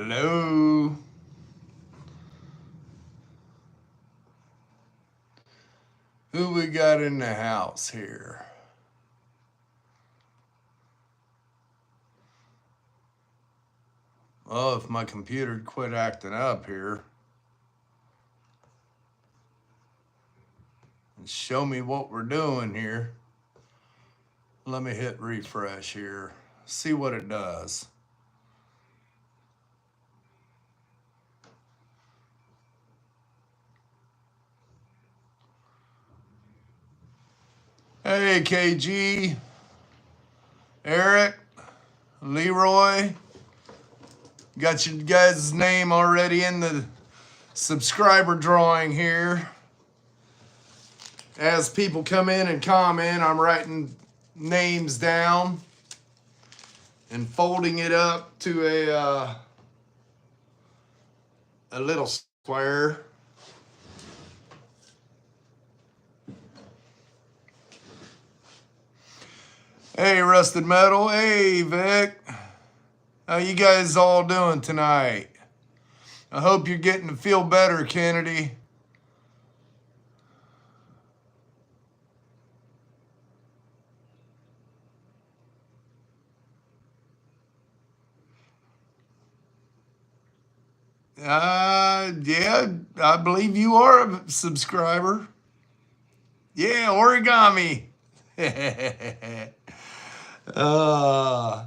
Hello. Who we got in the house here? Oh, if my computer quit acting up here and show me what we're doing here. Let me hit refresh here. See what it does. Hey, KG, Eric, Leroy. Got your guys' name already in the subscriber drawing here. As people come in and comment, I'm writing names down and folding it up to a little square. Hey, Rusted Metal. Hey, Vic. How you guys all doing tonight? I hope you're getting to feel better, Kennedy. Yeah, I believe you are a subscriber. Yeah, origami. uh,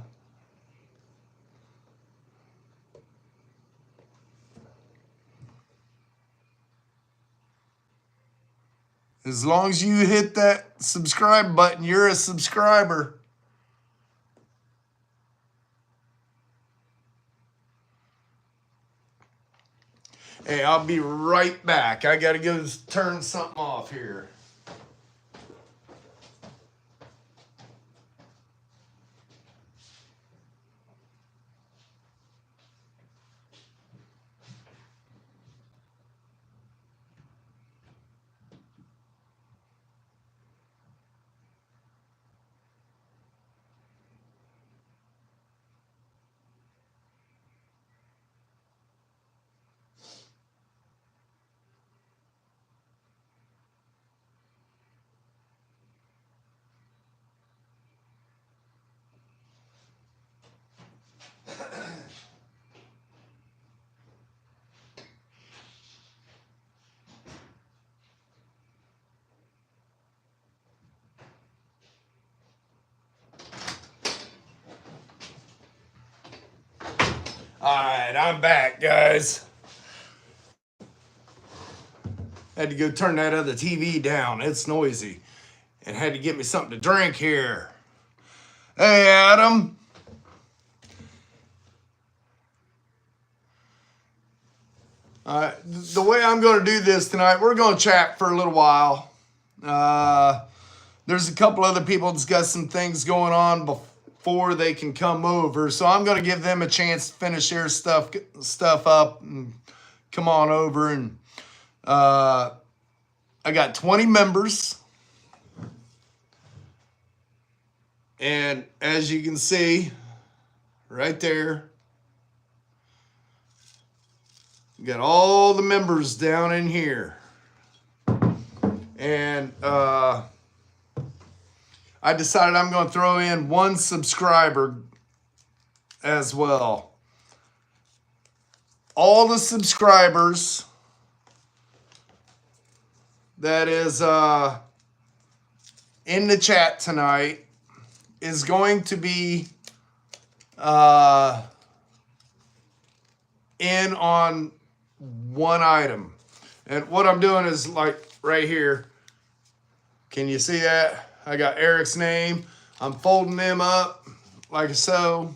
as long as you hit that subscribe button, you're a subscriber. Hey, I'll be right back. I gotta go turn something off here. All right, I'm back, guys. Had to go turn that other TV down. It's noisy. And had to get me something to drink here. Hey, Adam. The way I'm going to do this tonight, we're going to chat for a little while. There's a couple other people that's got some things going on before they can come over. So I'm going to give them a chance to finish their stuff up and come on over. And I got 20 members. And as you can see, right there, we got all the members down in here. And I decided I'm going to throw in one subscriber as well. All the subscribers that is in the chat tonight is going to be in on one item. And what I'm doing is like right here. Can you see that? I got Eric's name. I'm folding them up like so.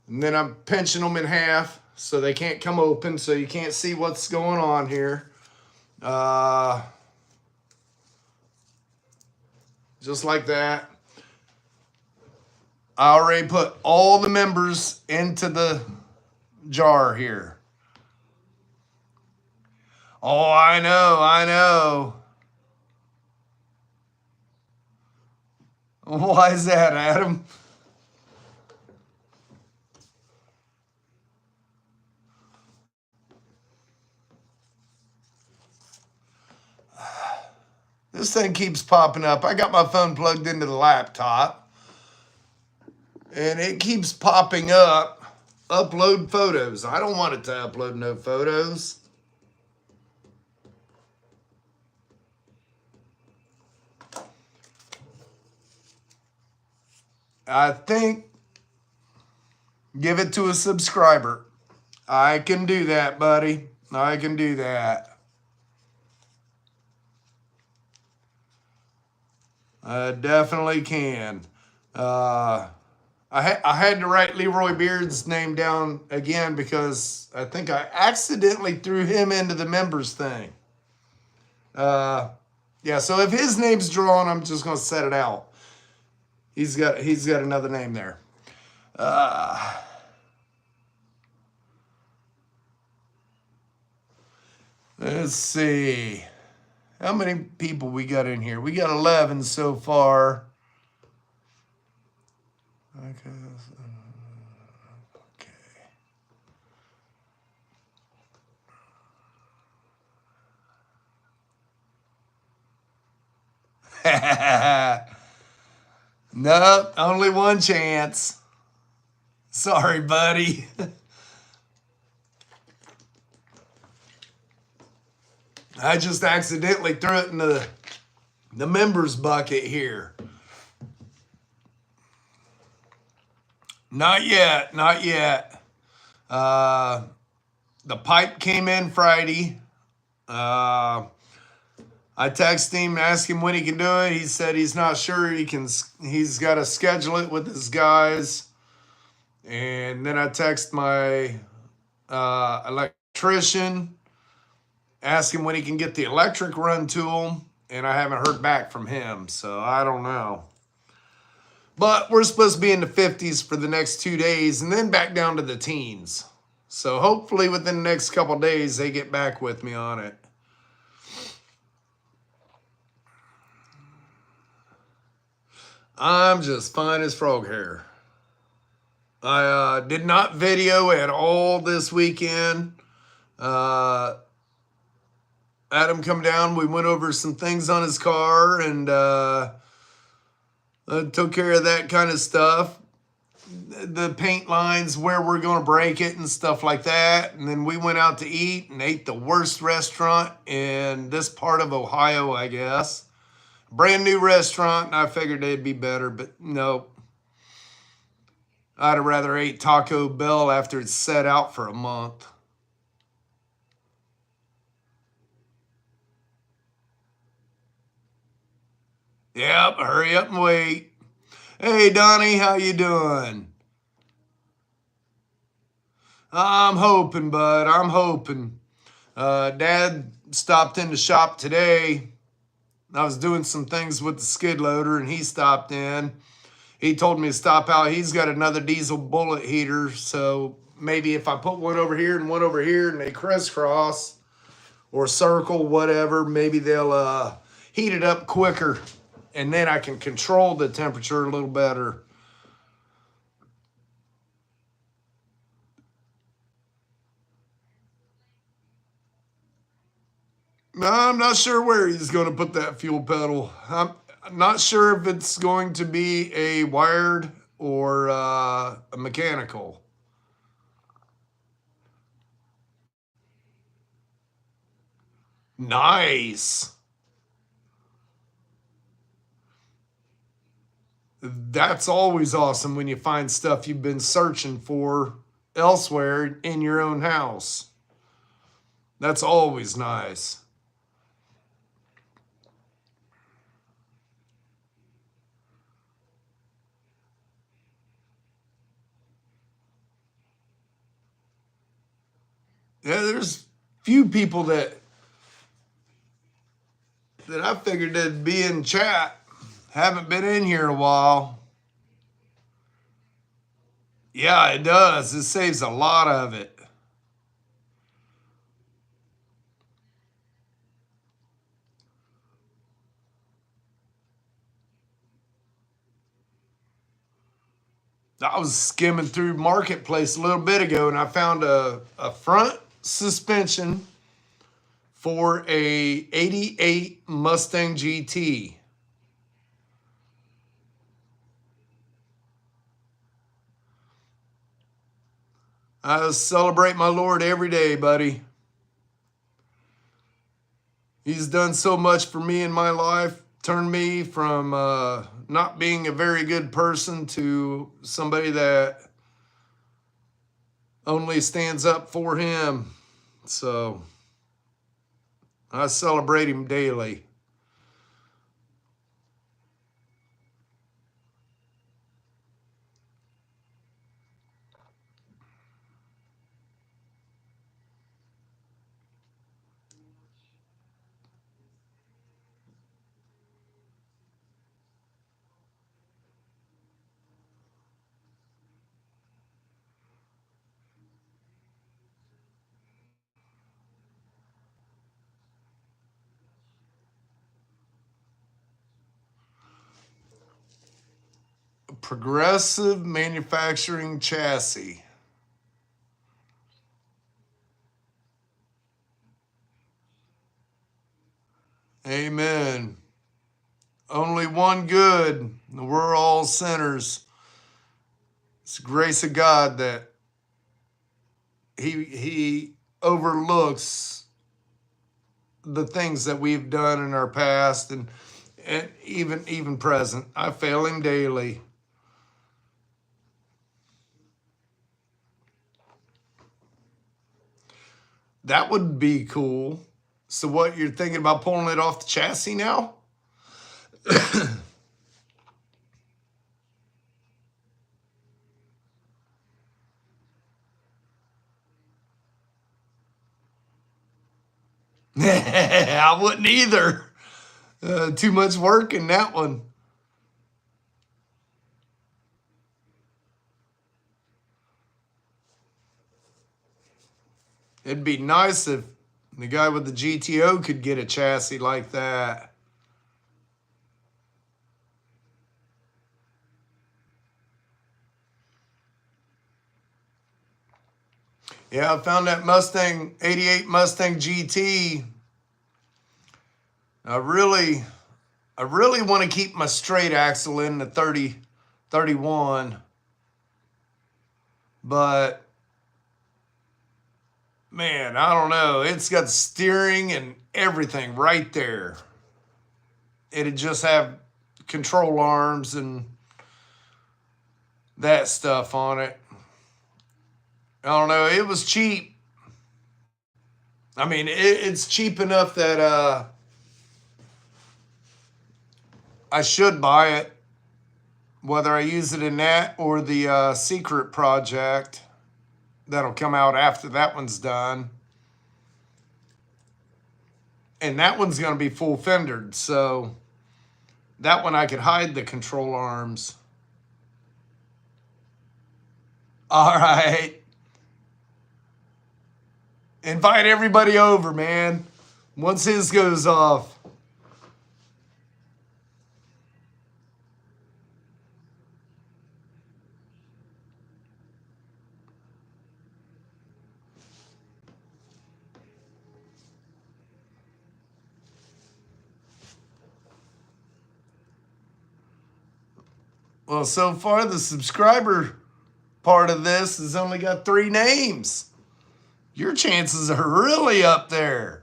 And then I'm pinching them in half so they can't come open, so you can't see what's going on here. Just like that. I already put all the members into the jar here. Oh, I know. Why is that, Adam? This thing keeps popping up. I got my phone plugged into the laptop, and it keeps popping up. Upload photos. I don't want it to upload no photos. I think give it to a subscriber. I can do that, buddy. I can do that. I definitely can. I had to write Leroy Beard's name down again because I think I accidentally threw him into the members thing. Yeah, so if his name's drawn, I'm just gonna set it out. He's got another name there. Let's see. How many people we got in here? We got 11 so far. Okay. Nope, only one chance. Sorry, buddy. I just accidentally threw it in the members bucket here. Not yet, not yet. The pipe came in Friday. I texted him, asked him when he can do it. He said he's not sure. He's got to schedule it with his guys. And then I text my electrician, ask him when he can get the electric run to him, and I haven't heard back from him, so I don't know. But we're supposed to be in the 50s for the next 2 days and then back down to the teens. So hopefully within the next couple days they get back with me on it. I'm just fine as frog hair. I did not video at all this weekend. Adam come down. We went over some things on his car and took care of that kind of stuff. The paint lines, where we're going to break it and stuff like that. And then we went out to eat and ate the worst restaurant in this part of Ohio, I guess. Brand new restaurant, and I figured they'd be better, but nope. I'd have rather ate Taco Bell after it's set out for a month. Yep, hurry up and wait. Hey, Donnie, how you doing? I'm hoping, bud. I'm hoping. Dad stopped in the shop today. I was doing some things with the skid loader, and he stopped in. He told me to stop out. He's got another diesel bullet heater, so maybe if I put one over here and one over here and they crisscross or circle, whatever, maybe they'll heat it up quicker, and then I can control the temperature a little better. I'm not sure where he's going to put that fuel pedal. I'm not sure if it's going to be a wired or a mechanical. Nice. That's always awesome when you find stuff you've been searching for elsewhere in your own house. That's always nice. Yeah, there's few people that I figured that'd be in chat. Haven't been in here in a while. Yeah, it does. It saves a lot of it. I was skimming through Marketplace a little bit ago and I found a front suspension for a 88 Mustang GT. I celebrate my Lord every day, buddy. He's done so much for me in my life, turned me from not being a very good person to somebody that only stands up for him. So I celebrate him daily. Progressive Manufacturing Chassis. Amen. Only one good. We're all sinners. It's the grace of God that He overlooks the things that we've done in our past and even present. I fail Him daily. That would be cool. So what, you're thinking about pulling it off the chassis now? I wouldn't either. Too much work in that one. It'd be nice if the guy with the GTO could get a chassis like that. Yeah, I found that Mustang, 88 Mustang GT. I really want to keep my straight axle in the 31. But man, I don't know. It's got steering and everything right there. It'd just have control arms and that stuff on it. I don't know. It was cheap. I mean, it's cheap enough that I should buy it, whether I use it in that or the secret project that'll come out after that one's done. And that one's going to be full fendered, so that one I could hide the control arms. All right. Invite everybody over, man. Once his goes off. Well, so far the subscriber part of this has only got 3 names. Your chances are really up there.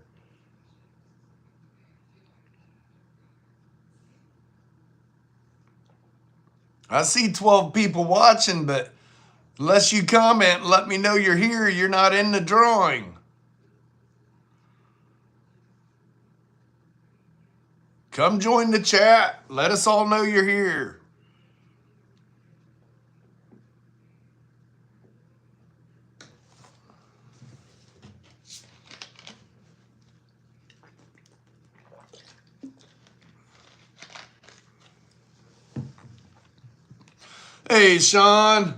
I see 12 people watching, but unless you comment and let me know you're here, you're not in the drawing. Come join the chat. Let us all know you're here. Hey, Sean.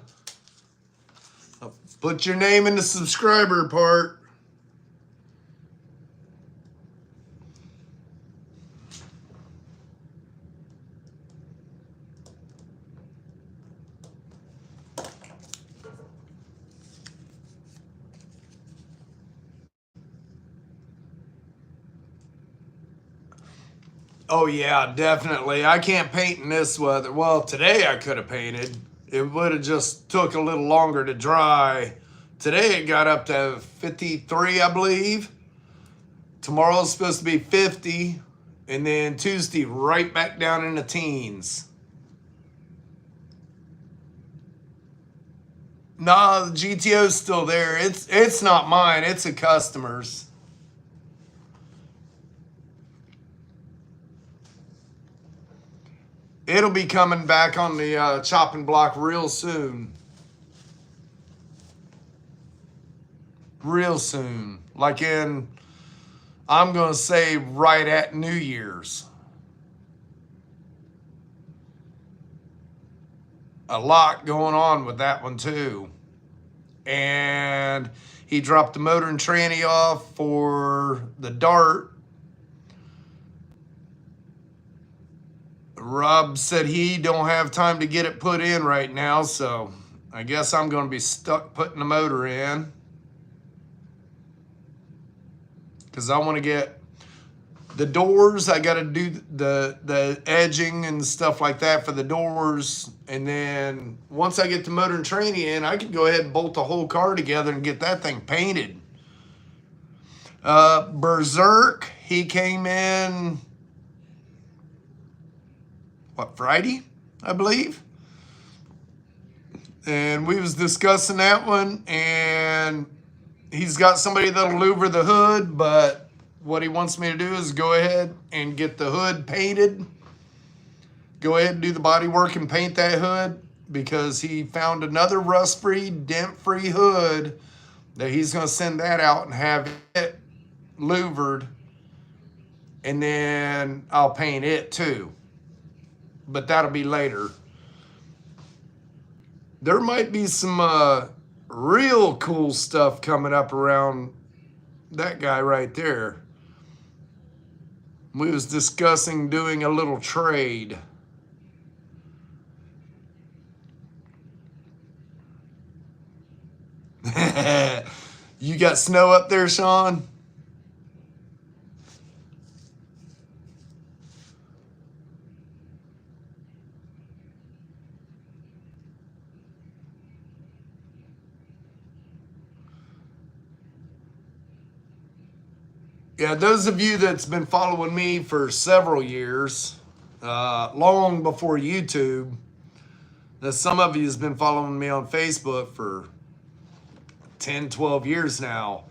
Put your name in the subscriber part. Oh yeah, definitely. I can't paint in this weather. Well, today I could have painted. It would have just took a little longer to dry. Today it got up to 53, I believe. Tomorrow's supposed to be 50, and then Tuesday right back down in the teens. Nah, the GTO's still there. It's not mine. It's a customer's. It'll be coming back on the chopping block real soon. Real soon. Like in, I'm going to say right at New Year's. A lot going on with that one too. And he dropped the motor and tranny off for the Dart. Rob said he don't have time to get it put in right now, so I guess I'm going to be stuck putting the motor in. Because I want to get the doors. I got to do the edging and stuff like that for the doors. And then once I get the motor and tranny in, I can go ahead and bolt the whole car together and get that thing painted. Berserk, he came in, what, Friday, I believe? And we was discussing that one, and he's got somebody that'll louver the hood, but what he wants me to do is go ahead and get the hood painted. Go ahead and do the body work and paint that hood, because he found another rust-free, dent-free hood that he's going to send that out and have it louvered, and then I'll paint it too. But that'll be later. There might be some real cool stuff coming up around that guy right there. We was discussing doing a little trade. You got snow up there, Sean? Yeah, those of you that's been following me for several years, long before YouTube, some of you has been following me on Facebook for 10, 12 years now,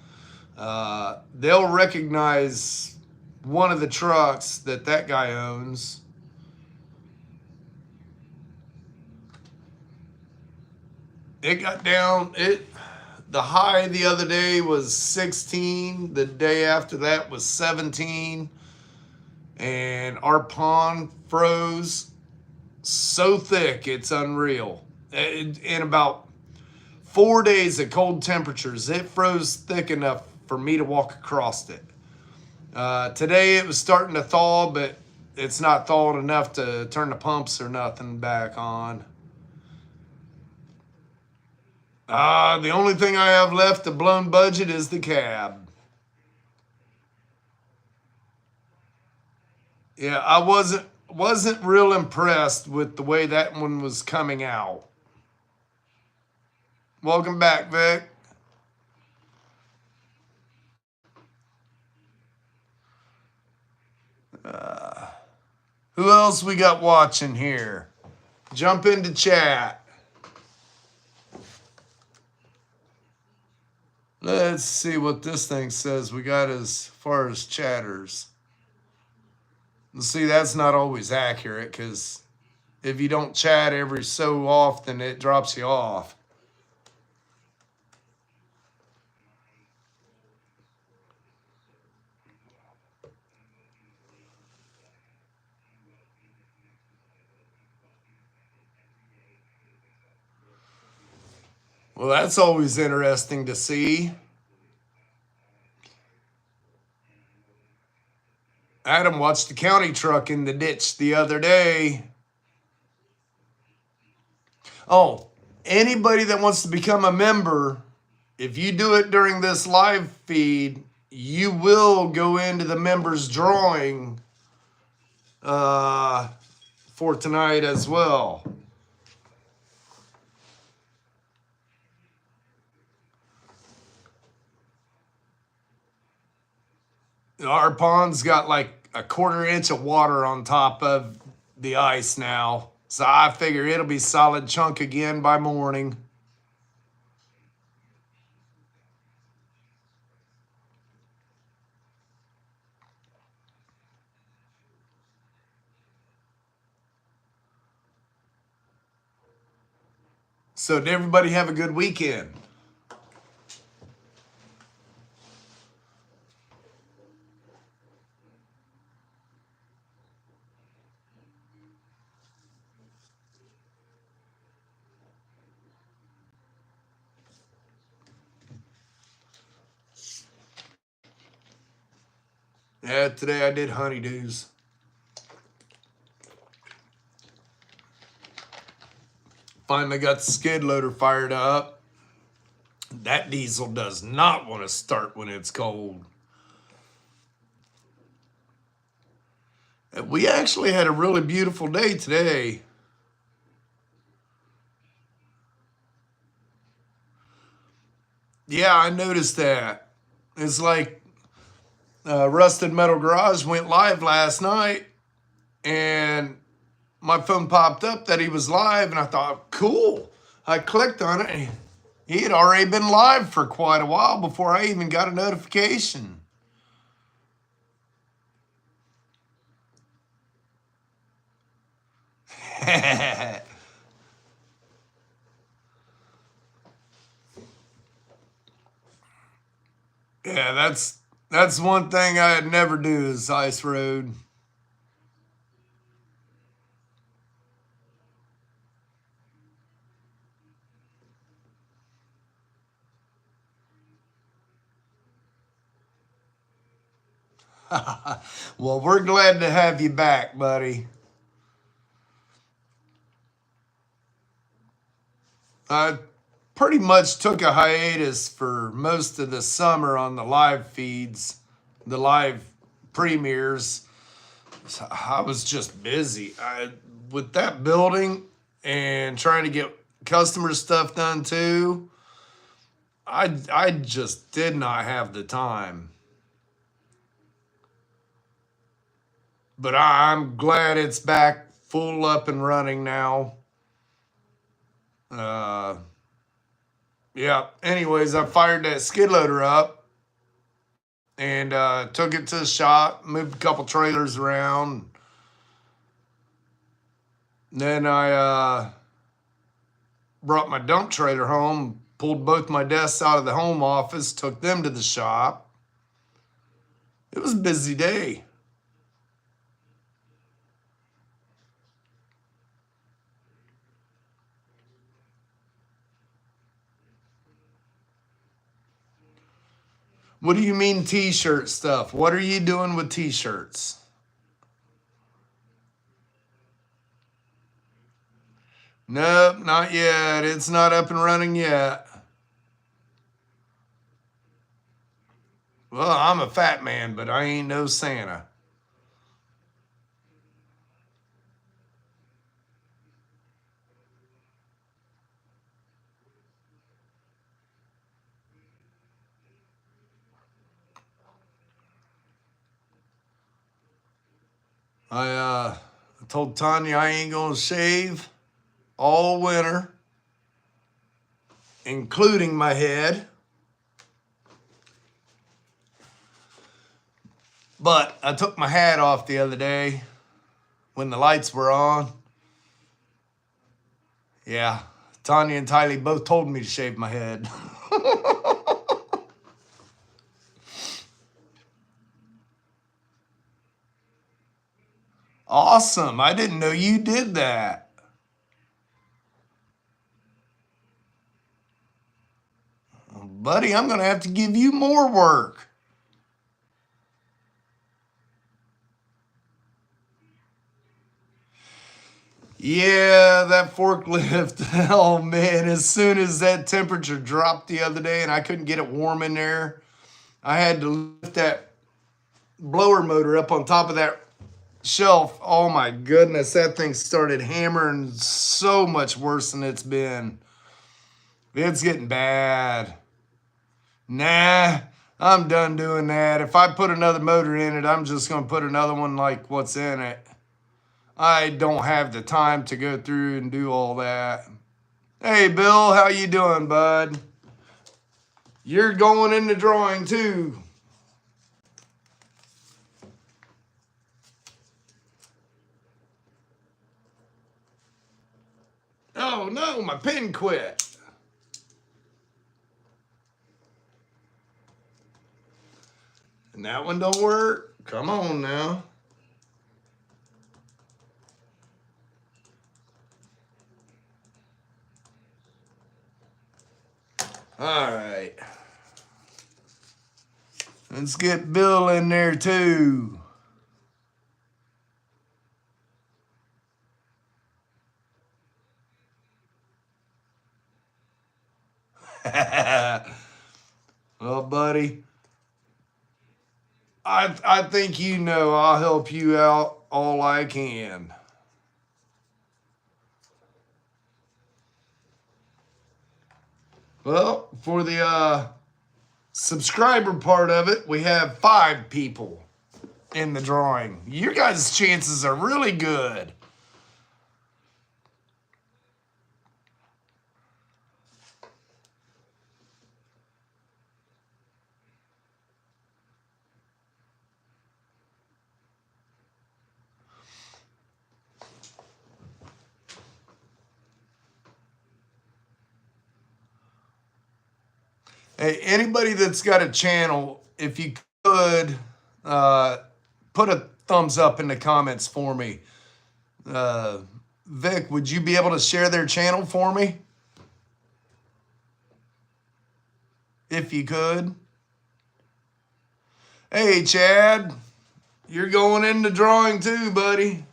they'll recognize one of the trucks that guy owns. It got down, the high the other day was 16. The day after that was 17. And our pond froze so thick, it's unreal. In about 4 days of cold temperatures, it froze thick enough for me to walk across it. Today it was starting to thaw, but it's not thawed enough to turn the pumps or nothing back on. The only thing I have left to blown budget is the cab. Yeah, I wasn't real impressed with the way that one was coming out. Welcome back, Vic. Who else we got watching here? Jump into chat. Let's see what this thing says we got as far as chatters. See, that's not always accurate, because if you don't chat every so often, it drops you off. Well, that's always interesting to see. Adam watched the county truck in the ditch the other day. Oh, anybody that wants to become a member, if you do it during this live feed, you will go into the members drawing for tonight as well. Our pond's got like a 1/4 inch of water on top of the ice now. So I figure it'll be solid chunk again by morning. So did everybody have a good weekend? Yeah, today I did honeydews. Finally got the skid loader fired up. That diesel does not want to start when it's cold. We actually had a really beautiful day today. Yeah, I noticed that. It's like Rusted Metal Garage went live last night, and my phone popped up that he was live, and I thought, cool. I clicked on it, and he had already been live for quite a while before I even got a notification. Yeah, that's one thing I'd never do is ice road. Well, we're glad to have you back, buddy. I pretty much took a hiatus for most of the summer on the live feeds, the live premieres. I was just busy with that building and trying to get customer stuff done too. I just did not have the time. But I'm glad it's back full up and running now. Yeah. Anyways, I fired that skid loader up and took it to the shop, moved a couple trailers around. Then I brought my dump trailer home, pulled both my desks out of the home office, took them to the shop. It was a busy day. What do you mean t-shirt stuff? What are you doing with t-shirts? Nope, not yet. It's not up and running yet. Well, I'm a fat man, but I ain't no Santa. I told Tanya I ain't gonna shave all winter, including my head. But I took my hat off the other day when the lights were on. Yeah, Tanya and Tylee both told me to shave my head. Awesome. I didn't know you did that. Buddy, I'm going to have to give you more work. Yeah, that forklift. Oh man, as soon as that temperature dropped the other day and I couldn't get it warm in there, I had to lift that blower motor up on top of that shelf, oh my goodness, that thing started hammering so much worse than it's been. It's getting bad. Nah, I'm done doing that. If I put another motor in it, I'm just going to put another one like what's in it. I don't have the time to go through and do all that. Hey, Bill, how you doing, bud? You're going in the drawing, too. Oh, no, my pen quit. And that one don't work? Come on now. All right. Let's get Bill in there too. Well, buddy, I think you know I'll help you out all I can. Well, for the subscriber part of it, we have 5 people in the drawing. Your guys' chances are really good. Hey, anybody that's got a channel, if you could put a thumbs up in the comments for me. Vic, would you be able to share their channel for me? If you could. Hey, Chad, you're going in the drawing too, buddy.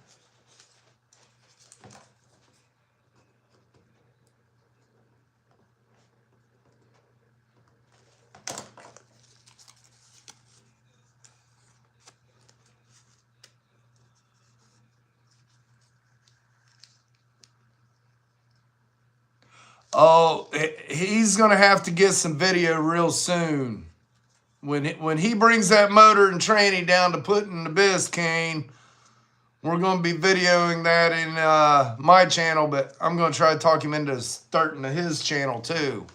Oh, he's going to have to get some video real soon. When he brings that motor and tranny down to put in the Biscayne, we're going to be videoing that in my channel, but I'm going to try to talk him into starting his channel too.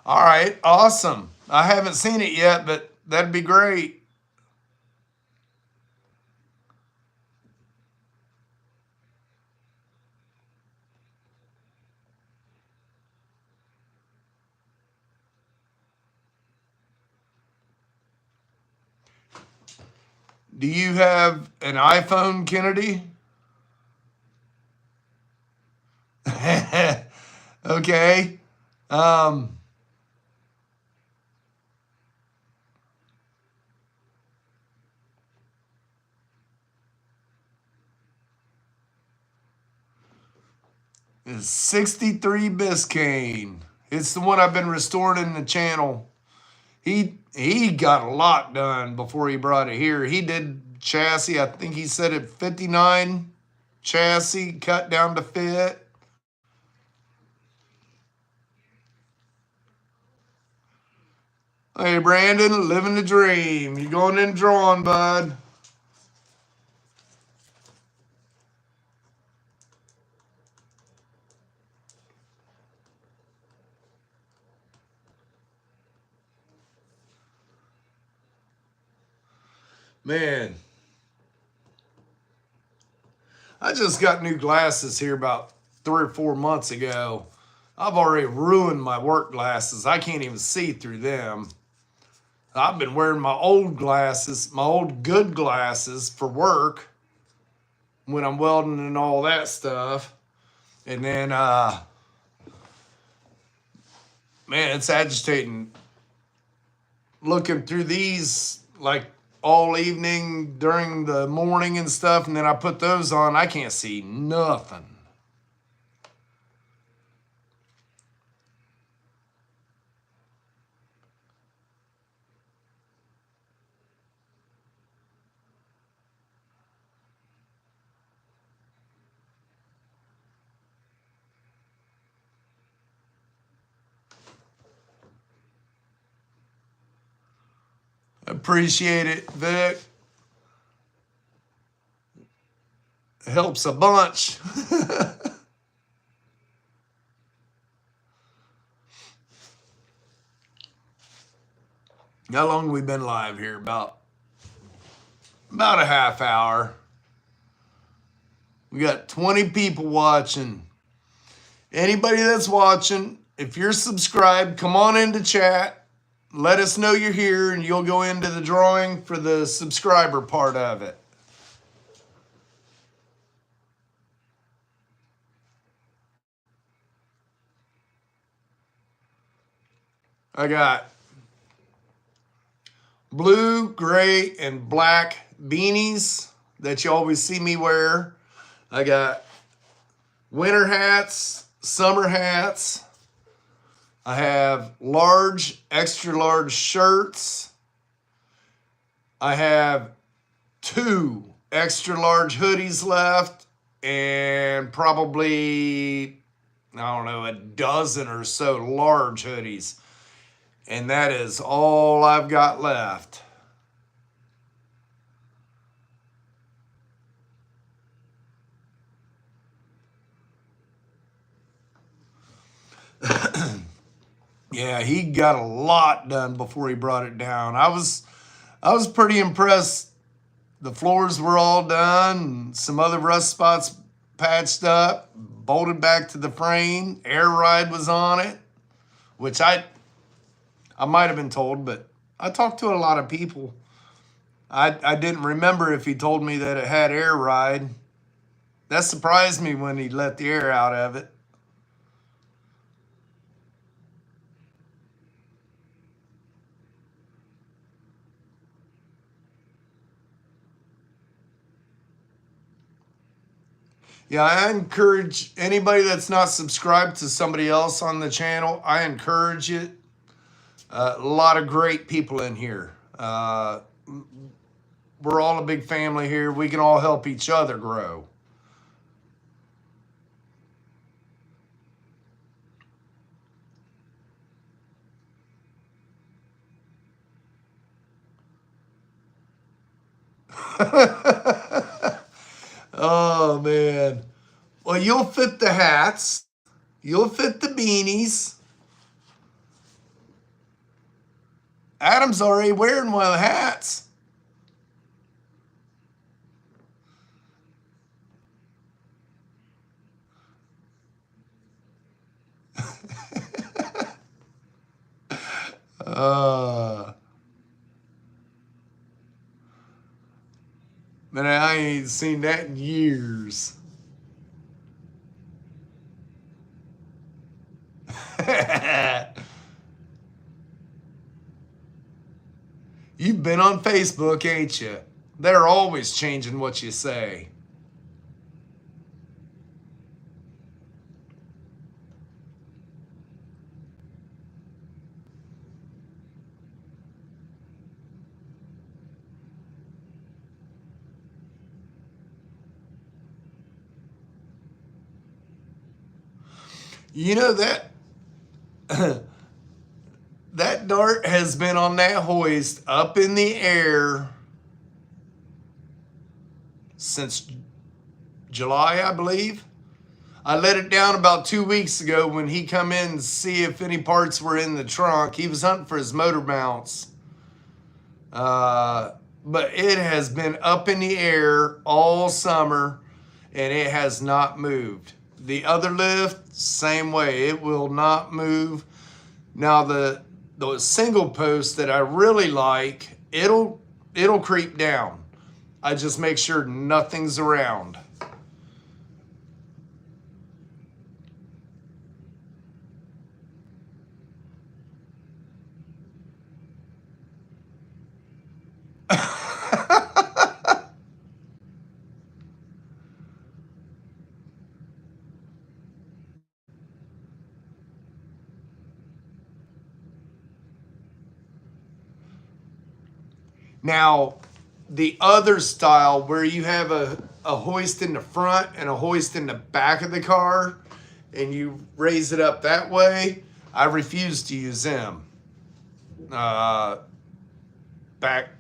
All right, awesome. I haven't seen it yet, but that'd be great. Do you have an iPhone, Kennedy? Okay. It's 63 Biscayne. It's the one I've been restoring in the channel. He got a lot done before he brought it here. He did chassis. I think he said it 59 chassis cut down to fit. Hey, Brandon, living the dream. You going in drawing, bud? Man, I just got new glasses here about 3 or 4 months ago. I've already ruined my work glasses. I can't even see through them. I've been wearing my old glasses, my old good glasses for work when I'm welding and all that stuff. And then, man, it's agitating looking through these like all evening during the morning and stuff. And then I put those on, I can't see nothing. appreciate it, Vic. It helps a bunch. How long have we been live here? About a half hour. We got 20 people watching. Anybody that's watching, if you're subscribed, come on into chat. Let us know you're here, and you'll go into the drawing for the subscriber part of it. I got blue, gray, and black beanies that you always see me wear. I got winter hats, summer hats. I have large, extra large shirts. I have 2 extra large hoodies left and probably, I don't know, a dozen or so large hoodies. And that is all I've got left. Yeah, he got a lot done before he brought it down. I was pretty impressed. The floors were all done, some other rust spots patched up, bolted back to the frame. Air ride was on it, which I might have been told, but I talked to a lot of people. I didn't remember if he told me that it had air ride. That surprised me when he let the air out of it. Yeah, I encourage anybody that's not subscribed to somebody else on the channel, I encourage it. A lot of great people in here. We're all a big family here. We can all help each other grow. Oh, man. Well, you'll fit the hats. You'll fit the beanies. Adam's already wearing one of the hats. Man, I ain't seen that in years. You've been on Facebook, ain't you? They're always changing what you say. You know that that dart has been on that hoist up in the air since July, I believe. I let it down about 2 weeks ago when he come in to see if any parts were in the trunk. He was hunting for his motor mounts. But it has been up in the air all summer and it has not moved. The other lift, same way, it will not move. Now the single post that I really like, it'll creep down. I just make sure nothing's around. Now, the other style where you have a hoist in the front and a hoist in the back of the car and you raise it up that way, I refuse to use them. back,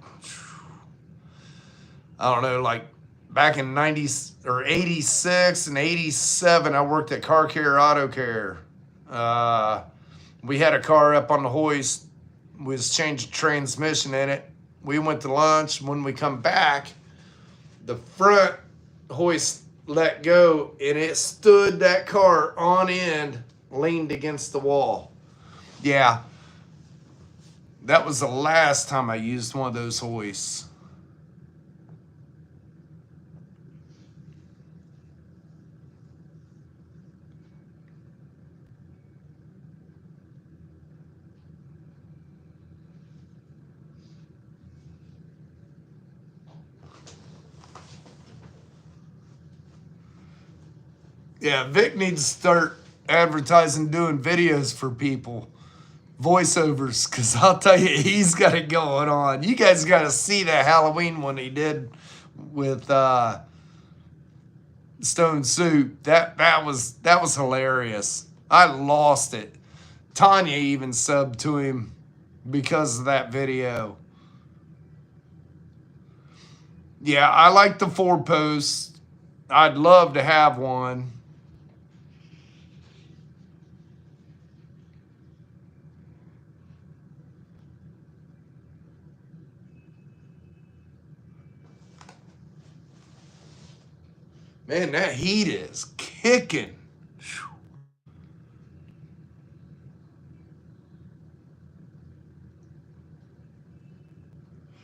I don't know, like back in 90s or 86 and 87, I worked at Car Care Auto Care. We had a car up on the hoist. We was changing transmission in it. We went to lunch. When we come back, the front hoist let go and it stood that car on end, leaned against the wall. Yeah, that was the last time I used one of those hoists. Yeah, Vic needs to start advertising, doing videos for people, voiceovers, because I'll tell you, he's got it going on. You guys got to see that Halloween one he did with Stone Soup. That was hilarious. I lost it. Tanya even subbed to him because of that video. Yeah, I like the 4-post. I'd love to have one. Man, that heat is kicking.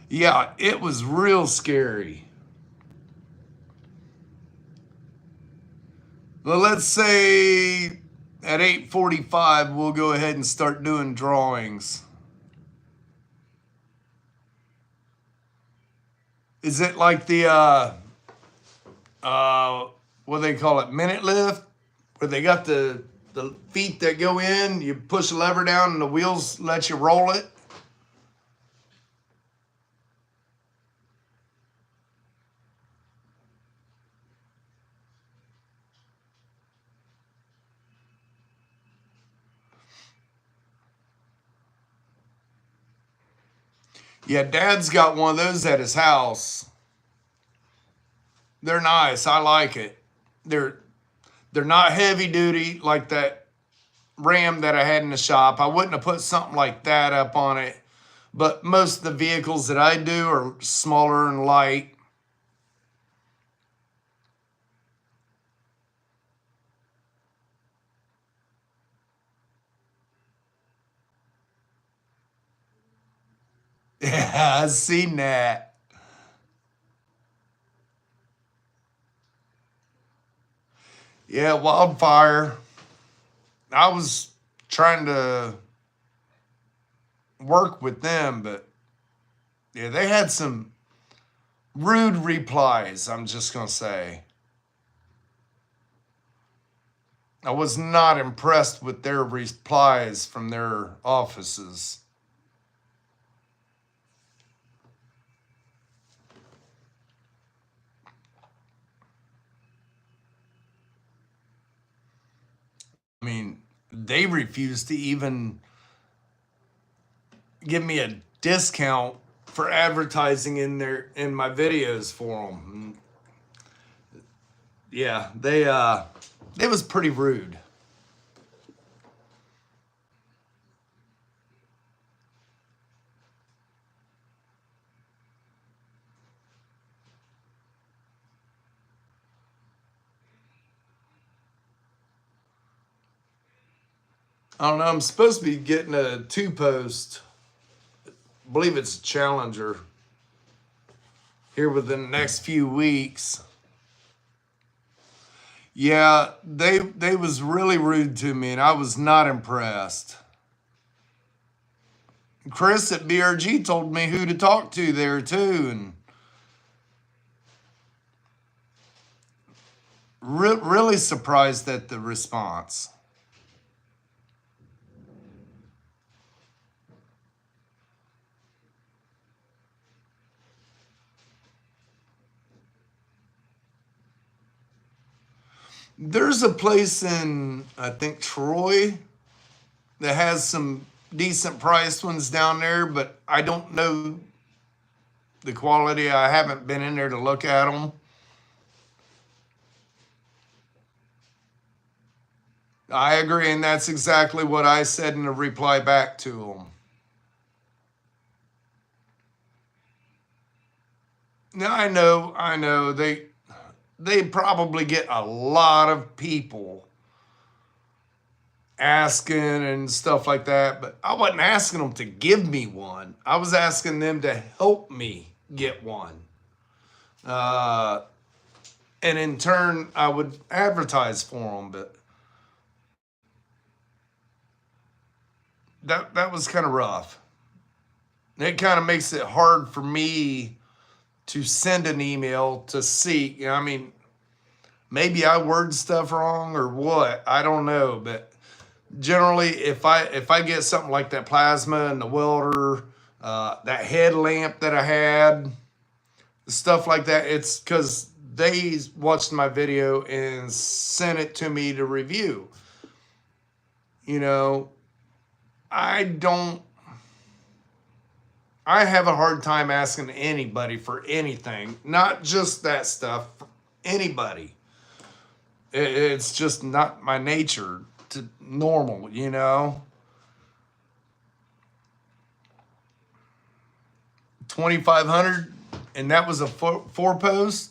Yeah, it was real scary. Well, let's say at 8:45, we'll go ahead and start doing drawings. Is it like the, what do they call it, minute lift? Where they got the feet that go in, you push the lever down and the wheels let you roll it? Yeah, Dad's got one of those at his house. They're nice. I like it. They're not heavy duty like that Ram that I had in the shop. I wouldn't have put something like that up on it. But most of the vehicles that I do are smaller and light. Yeah, I've seen that. Yeah, Wildfire. I was trying to work with them, but yeah, they had some rude replies, I'm just going to say. I was not impressed with their replies from their offices. I mean, they refused to even give me a discount for advertising in my videos for them. Yeah, it was pretty rude. I don't know. I'm supposed to be getting a 2-post. I believe it's a Challenger here within the next few weeks. Yeah, they was really rude to me, and I was not impressed. Chris at BRG told me who to talk to there too, and really surprised at the response. There's a place in, I think, Troy that has some decent priced ones down there, but I don't know the quality. I haven't been in there to look at them. I agree, and that's exactly what I said in the reply back to them. Now I know they probably get a lot of people asking and stuff like that, but I wasn't asking them to give me one. I was asking them to help me get one. And in turn, I would advertise for them, but that was kind of rough. It kind of makes it hard for me to send an email to seek. I mean, maybe I word stuff wrong or what, I don't know, but generally if I get something like that plasma and the welder, that headlamp that I had, stuff like that, it's because they watched my video and sent it to me to review. You know, I have a hard time asking anybody for anything, not just that stuff, anybody. It's just not my nature to normal, you know. 2,500, and that was a four post.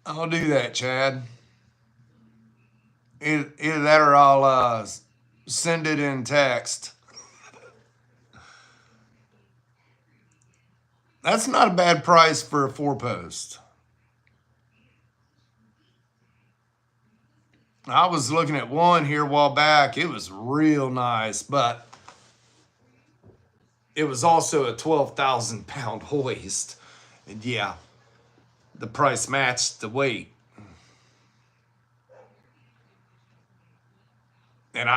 I'll do that, Chad. Either that or I'll send it in text. That's not a bad price for a four post. I was looking at one here a while back. It was real nice, but it was also a 12,000 pound hoist. And yeah, the price matched the weight. And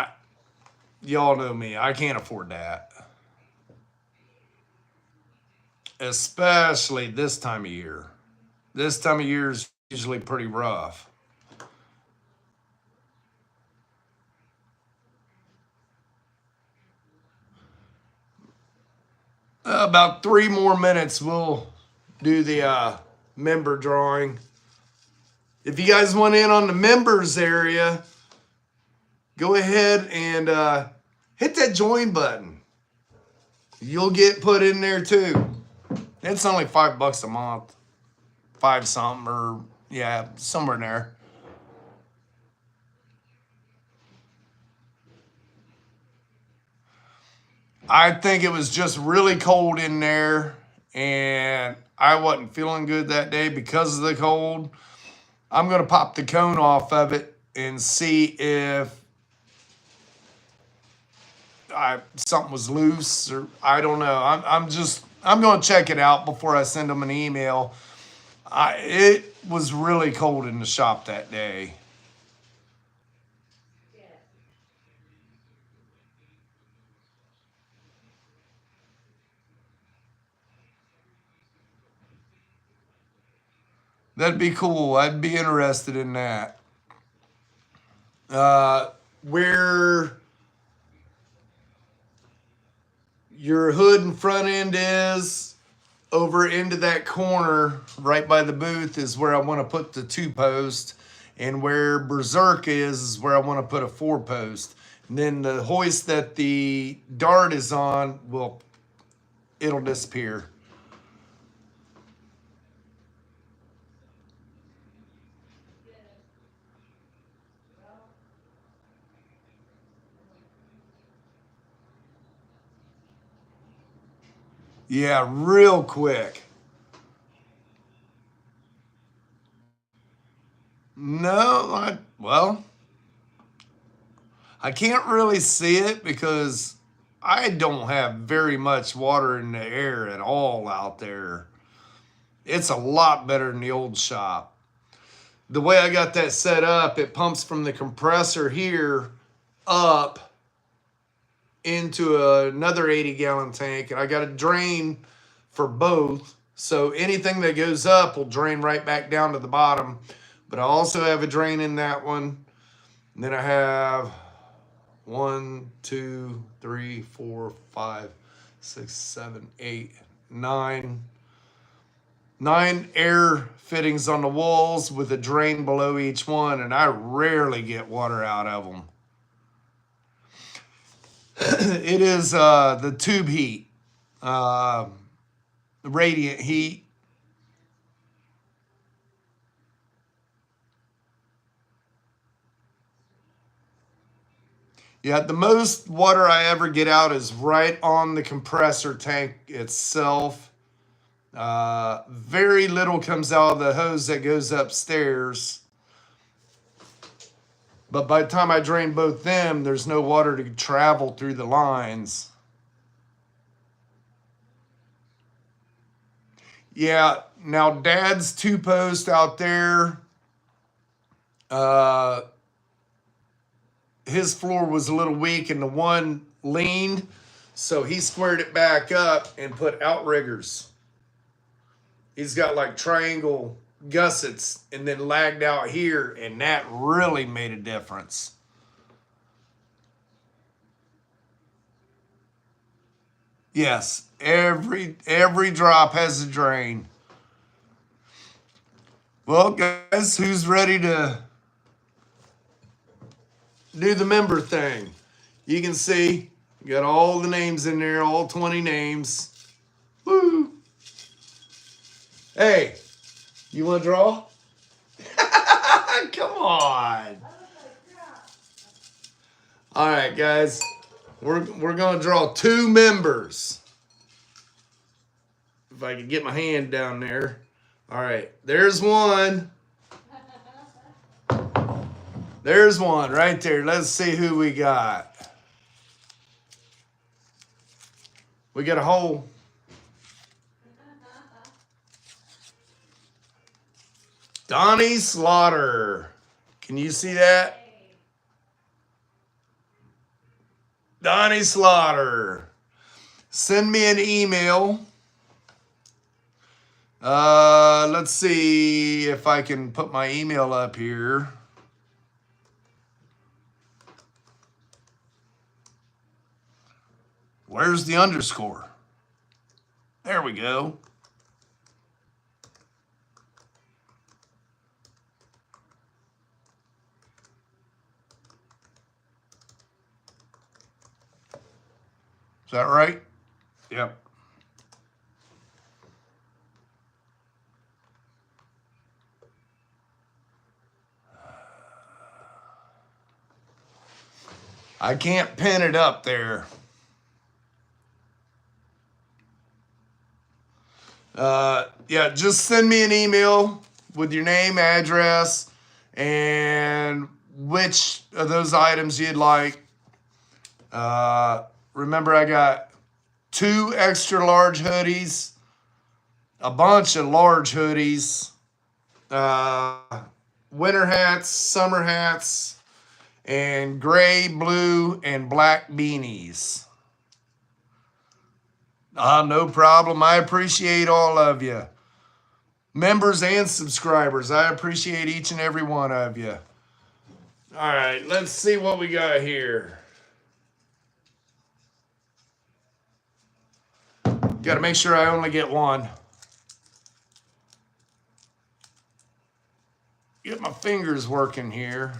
y'all know me, I can't afford that. Especially this time of year. This time of year is usually pretty rough. About 3 more minutes, we'll do the member drawing. If you guys want in on the members area, go ahead and hit that join button. You'll get put in there too. It's only $5 a month, 5 something, or yeah, somewhere in there. I think it was just really cold in there, and I wasn't feeling good that day because of the cold. I'm gonna pop the cone off of it and see if something was loose, or I don't know. I'm gonna check it out before I send them an email. It was really cold in the shop that day. That'd be cool. I'd be interested in that. Where your hood and front end is, over into that corner right by the booth is where I want to put the 2 post, and where Berserk is where I want to put a 4 post. And then the hoist that the Dart is on, it'll disappear. Yeah, real quick. No, I can't really see it because I don't have very much water in the air at all out there. It's a lot better than the old shop. The way I got that set up, it pumps from the compressor here up into another 80-gallon tank, and I got a drain for both. So anything that goes up will drain right back down to the bottom. But I also have a drain in that one. And then I have 1, 2, 3, 4, 5, 6, 7, 8, 9. 9 air fittings on the walls with a drain below each one, and I rarely get water out of them. It is the tube heat, the radiant heat. Yeah, the most water I ever get out is right on the compressor tank itself. Very little comes out of the hose that goes upstairs. But by the time I drain both them, there's no water to travel through the lines. Yeah, now Dad's 2-post out there, his floor was a little weak and the one leaned, so he squared it back up and put outriggers. He's got like triangle gussets and then lagged out here, and that really made a difference. Yes, every drop has a drain. Well, guys, who's ready to do the member thing? You can see you got all the names in there, all 20 names. Woo! Hey, you want to draw? Come on. All right, guys. We're going to draw 2 members. If I can get my hand down there. All right, there's one. There's one right there. Let's see who we got. We got a hole. Donnie Slaughter. Can you see that? Donnie Slaughter. Send me an email. Let's see if I can put my email up here. Where's the underscore? There we go. Is that right? Yep. I can't pin it up there. Yeah, just send me an email with your name, address, and which of those items you'd like. Remember, I got 2 extra large hoodies, a bunch of large hoodies, winter hats, summer hats, and gray, blue, and black beanies. No problem. I appreciate all of you. Members and subscribers, I appreciate each and every one of you. All right, let's see what we got here. Got to make sure I only get one. Get my fingers working here.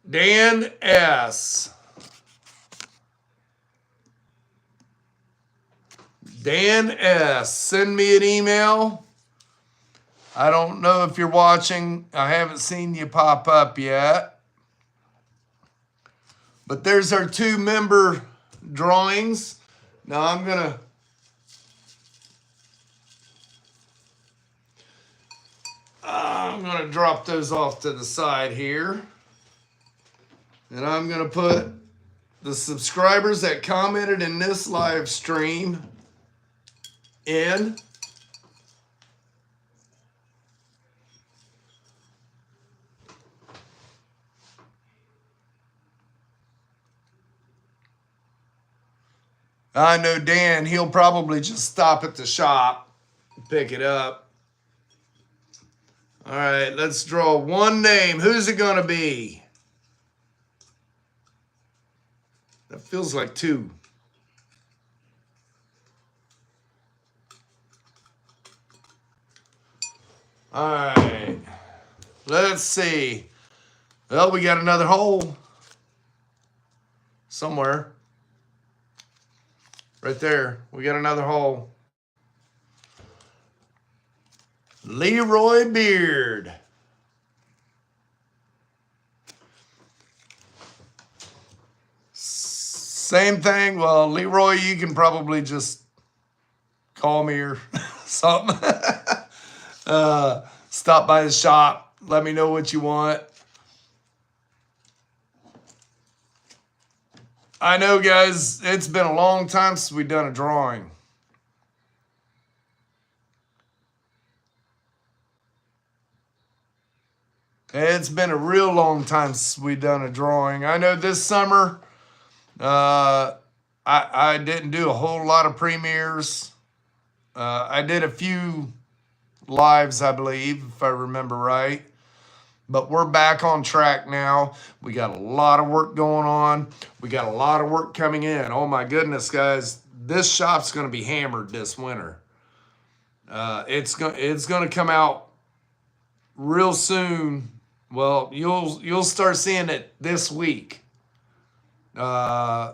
Dan S. Dan S. Send me an email. I don't know if you're watching. I haven't seen you pop up yet. But there's our 2 member drawings. Now I'm going to drop those off to the side here. And I'm going to put the subscribers that commented in this live stream in. I know Dan, he'll probably just stop at the shop, pick it up. All right, let's draw one name. Who's it going to be? That feels like two. All right, let's see. Well, we got another hole somewhere. Right there, we got another hole. Leroy Beard. Same thing. Well, Leroy, you can probably just call me or something. Stop by the shop. Let me know what you want. I know, guys, it's been a long time since we've done a drawing. It's been a real long time since we've done a drawing. I know this summer, I didn't do a whole lot of premieres. I did a few lives, I believe, if I remember right. But we're back on track now. We got a lot of work going on. We got a lot of work coming in. Oh my goodness, guys. This shop's going to be hammered this winter. It's going to come out real soon. Well, you'll start seeing it this week. I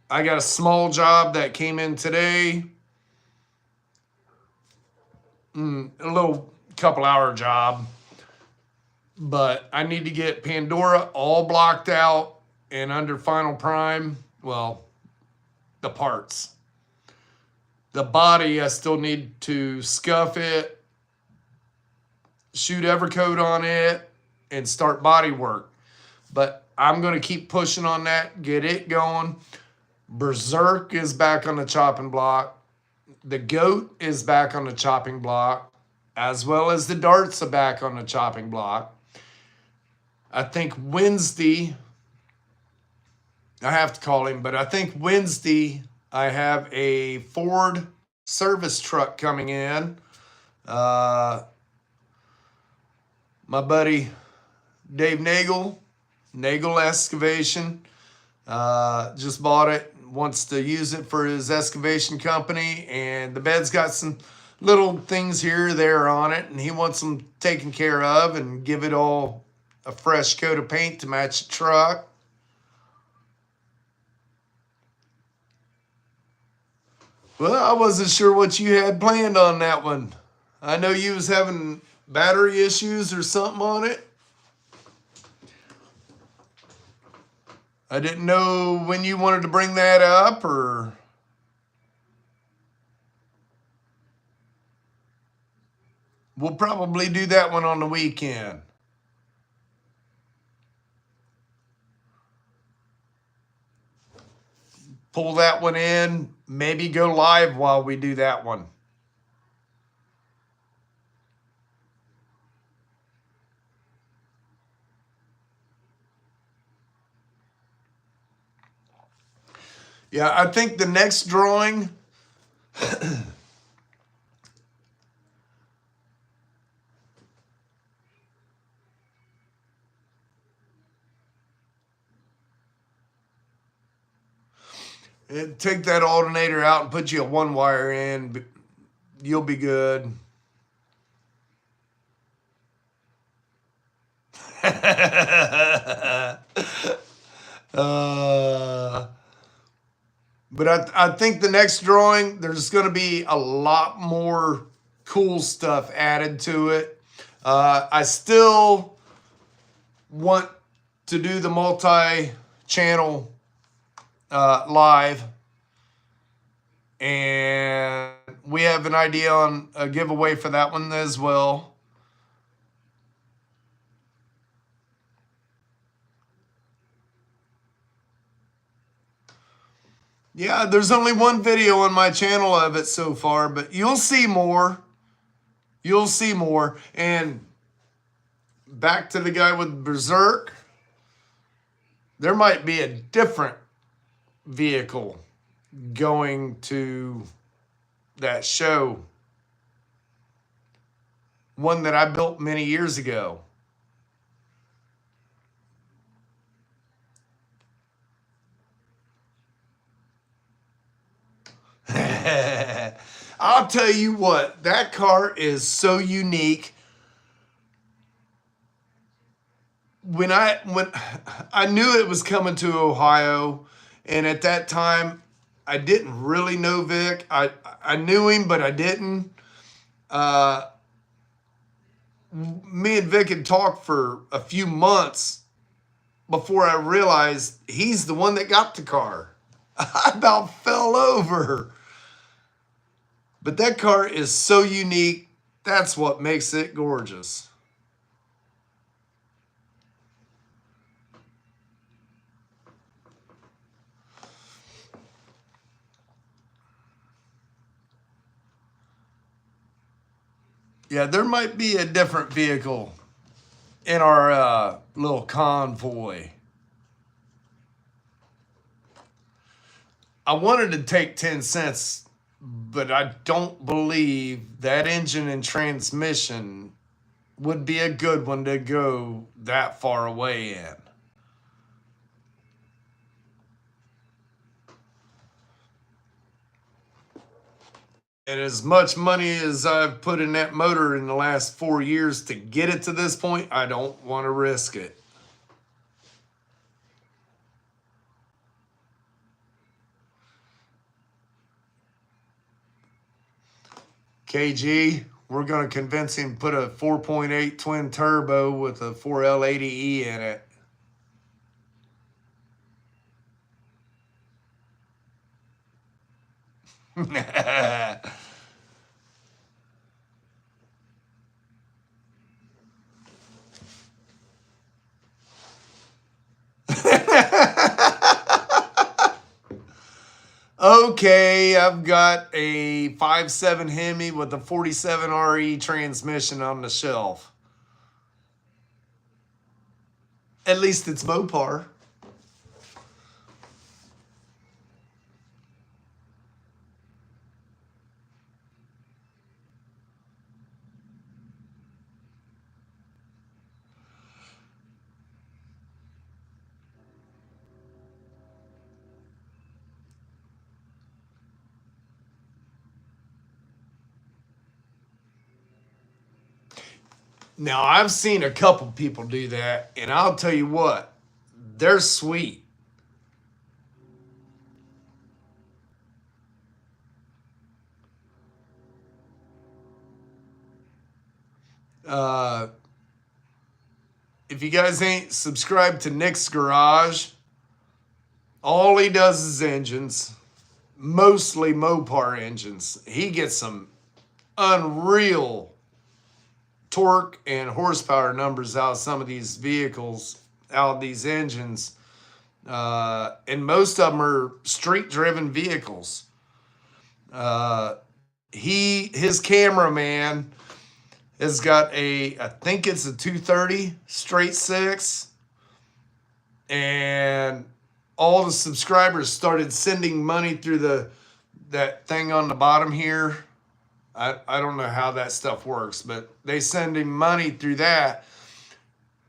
got a small job that came in today. A little couple-hour job. But I need to get Pandora all blocked out and under final prime. Well, the parts. The body, I still need to scuff it, shoot Evercoat on it, and start body work. But I'm going to keep pushing on that, get it going. Berserk is back on the chopping block. The Goat is back on the chopping block, as well as the Darts are back on the chopping block. I think Wednesday, I have to call him, but I think Wednesday I have a Ford service truck coming in. My buddy Dave Nagel Excavation, just bought it, wants to use it for his excavation company, and the bed's got some little things here or there on it, and he wants them taken care of and give it all a fresh coat of paint to match the truck. Well, I wasn't sure what you had planned on that one. I know you was having battery issues or something on it. I didn't know when you wanted to bring that up, or... We'll probably do that one on the weekend. Pull that one in, maybe go live while we do that one. Yeah, I think the next drawing take that alternator out and put you a one wire in. You'll be good. But I think the next drawing, there's going to be a lot more cool stuff added to it. I still want to do the multi-channel live, and we have an idea on a giveaway for that one as well. Yeah, there's only one video on my channel of it so far, but you'll see more. You'll see more. And back to the guy with Berserk, there might be a different vehicle going to that show, one that I built many years ago. I'll tell you what, that car is so unique. When I knew it was coming to Ohio, and at that time I didn't really know Vic. I knew him, but I didn't. Uh, Me and Vic had talked for a few months before I realized he's the one that got the car. I about fell over. But that car is so unique. That's what makes it gorgeous. Yeah, there might be a different vehicle in our little convoy. I wanted to take 10 cents, but I don't believe that engine and transmission would be a good one to go that far away in. And as much money as I've put in that motor in the last 4 years to get it to this point, I don't want to risk it. KG, we're going to convince him to put a 4.8 twin turbo with a 4L80E in it. Okay, I've got a 5.7 Hemi with a 47 RE transmission on the shelf. At least it's Mopar. Now, I've seen a couple people do that, and I'll tell you what, they're sweet. Uh, if you guys ain't subscribed to Nick's Garage, all he does is engines, mostly Mopar engines. He gets some unreal torque and horsepower numbers out of some of these vehicles, out of these engines. And most of them are street driven vehicles. His cameraman has got I think it's a 230 straight six, and all the subscribers started sending money through that thing on the bottom here. I don't know how that stuff works, but they send him money through that,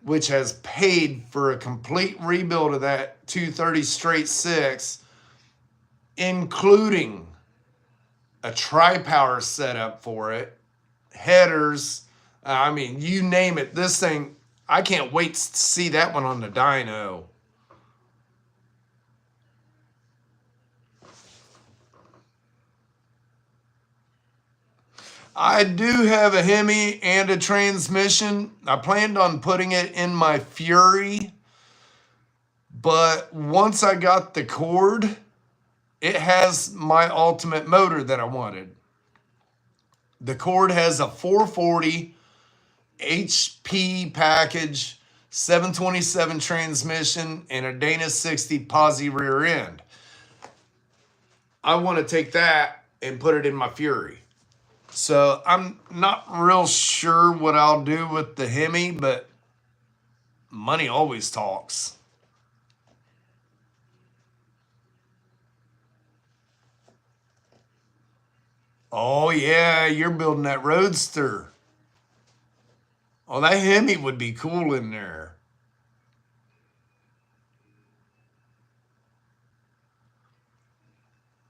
which has paid for a complete rebuild of that 230 straight six, including a tri-power setup for it, headers. I mean, you name it. This thing, I can't wait to see that one on the dyno. I do have a Hemi and a transmission. I planned on putting it in my Fury, but once I got the cord, it has my ultimate motor that I wanted. The cord has a 440 HP package, 727 transmission, and a Dana 60 posi rear end. I want to take that and put it in my Fury. So I'm not real sure what I'll do with the Hemi, but money always talks. Oh, yeah, you're building that Roadster. Oh, that Hemi would be cool in there.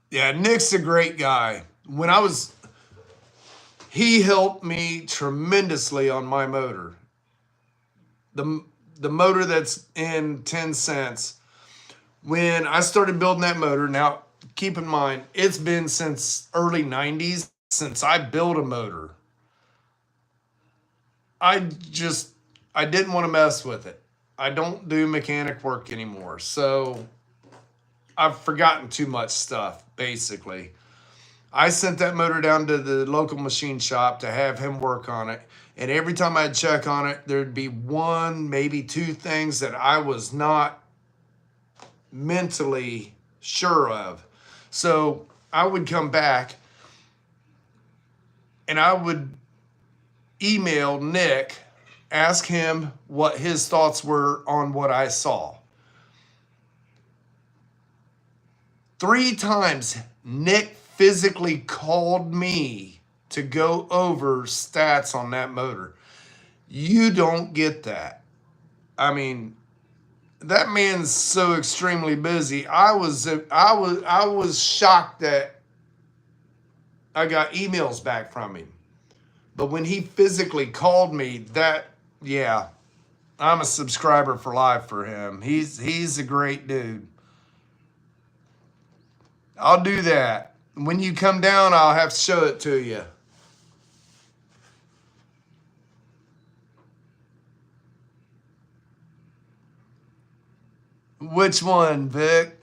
Yeah, Nick's a great guy. He helped me tremendously on my motor. The, the motor that's in 10 cents. When I started building that motor, now keep in mind, it's been since early 90s since I built a motor. I just, I didn't want to mess with it. I don't do mechanic work anymore. So I've forgotten too much stuff, basically. I sent that motor down to the local machine shop to have him work on it. And every time I'd check on it, there'd be one, maybe two things that I was not mentally sure of. So I would come back and I would email Nick, ask him what his thoughts were on what I saw. 3 times Nick physically called me to go over stats on that motor. You don't get that. I mean, that man's so extremely busy. I was shocked that I got emails back from him. But when he physically called me, yeah, I'm a subscriber for life for him. He's a great dude. I'll do that. When you come down, I'll have to show it to you. Which one, Vic?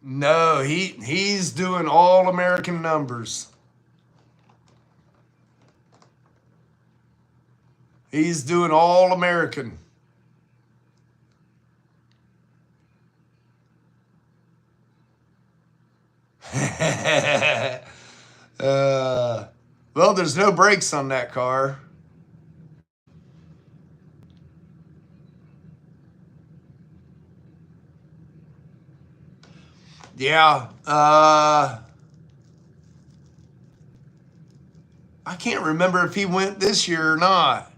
No, he's doing all American numbers. He's doing all American. Well, there's no brakes on that car. Yeah. I can't remember if he went this year or not.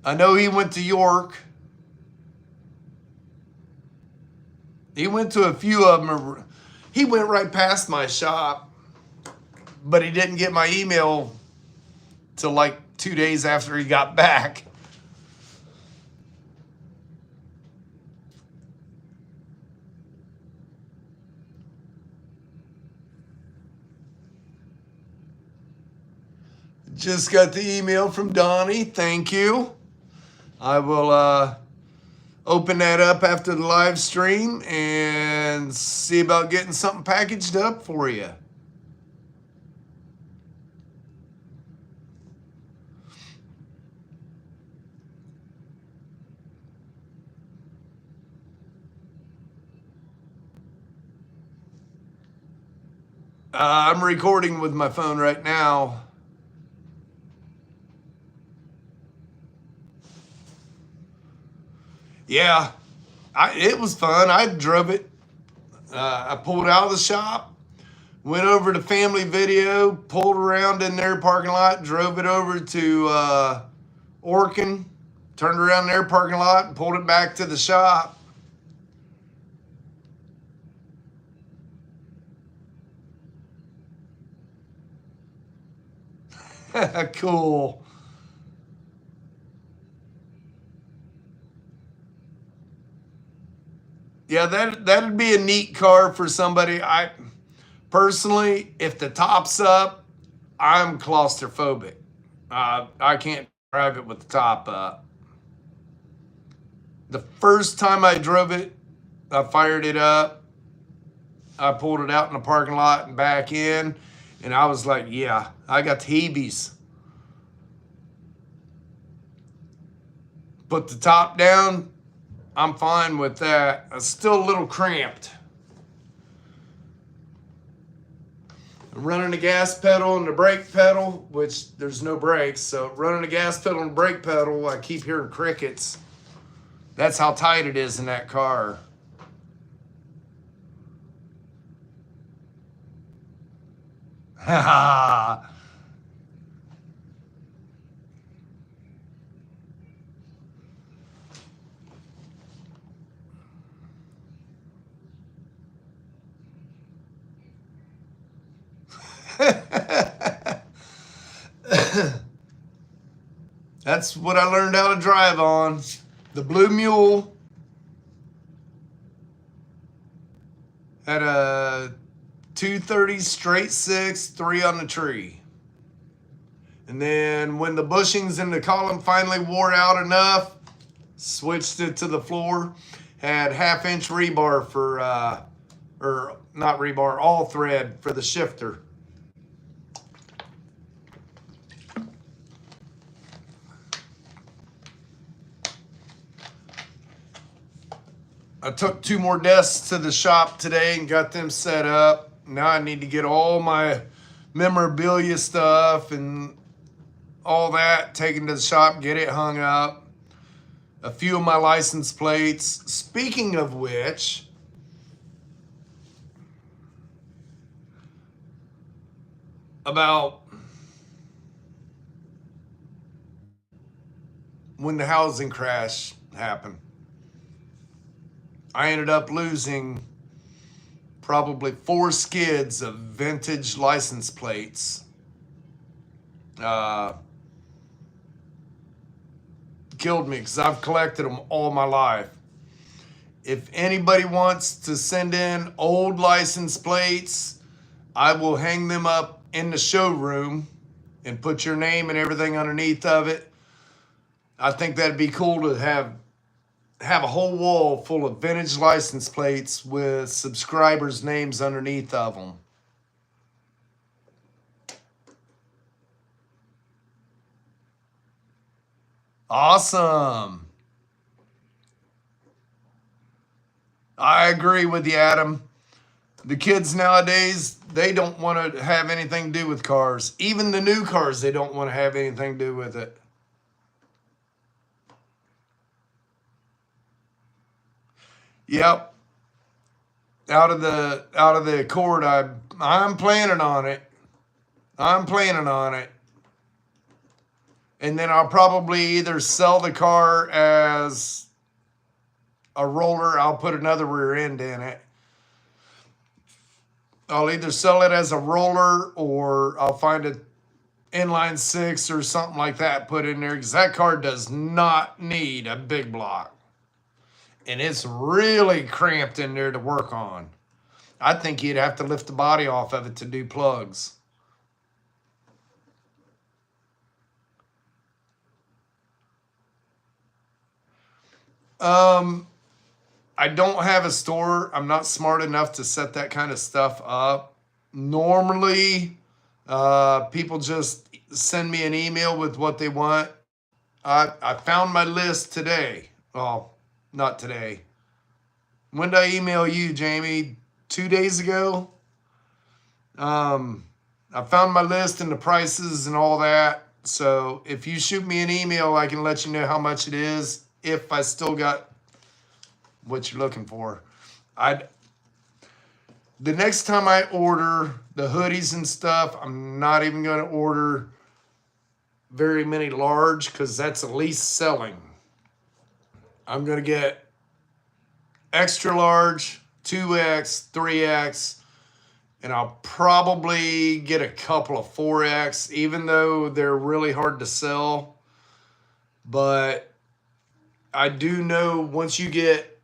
I know he went to York. He went to a few of them. He went right past my shop, but he didn't get my email till like 2 days after he got back. Just got the email from Donnie. Thank you. I will open that up after the live stream and see about getting something packaged up for you. I'm recording with my phone right now. Yeah, it was fun. I drove it. I pulled out of the shop, went over to Family Video, pulled around in their parking lot, drove it over to Orkin, turned around their parking lot, and pulled it back to the shop. Cool. Yeah, that'd be a neat car for somebody. I personally, if the top's up, I'm claustrophobic. I can't drive it with the top up. The first time I drove it, I fired it up. I pulled it out in the parking lot and back in, and I was like, yeah, I got the heebies. Put the top down, I'm fine with that. It's still a little cramped. running the gas pedal and the brake pedal, which there's no brakes, so running the gas pedal and brake pedal, I keep hearing crickets. That's how tight it is in that car. Ha That's what I learned how to drive on. The Blue Mule had a 230 straight six, 3 on the tree. And then when the bushings in the column finally wore out enough, switched it to the floor. Had 1/2 inch rebar for, or not rebar, all thread for the shifter. I took 2 more desks to the shop today and got them set up. Now I need to get all my memorabilia stuff and all that taken to the shop, get it hung up. A few of my license plates. Speaking of which, about when the housing crash happened, I ended up losing probably 4 skids of vintage license plates. Killed me because I've collected them all my life. If anybody wants to send in old license plates, I will hang them up in the showroom and put your name and everything underneath of it. I think that'd be cool to have a whole wall full of vintage license plates with subscribers' names underneath of them. Awesome. I agree with you, Adam. The kids nowadays, they don't want to have anything to do with cars. Even the new cars, they don't want to have anything to do with it. Yep. Out of the Accord, I'm planning on it. I'm planning on it. And then I'll probably either sell the car as a roller. I'll put another rear end in it. I'll either sell it as a roller or I'll find an inline 6 or something like that put in there, because that car does not need a big block. And it's really cramped in there to work on. I think you'd have to lift the body off of it to do plugs. I don't have a store. I'm not smart enough to set that kind of stuff up. Normally, people just send me an email with what they want. I found my list today. Well, not today. When did I email you, Jamie? 2 days ago? I found my list and the prices and all that. So if you shoot me an email, I can let you know how much it is, if I still got what you're looking for. The next time I order the hoodies and stuff, I'm not even going to order very many large, because that's the least selling. I'm going to get extra large, 2X, 3X, and I'll probably get a couple of 4X, even though they're really hard to sell. But I do know once you get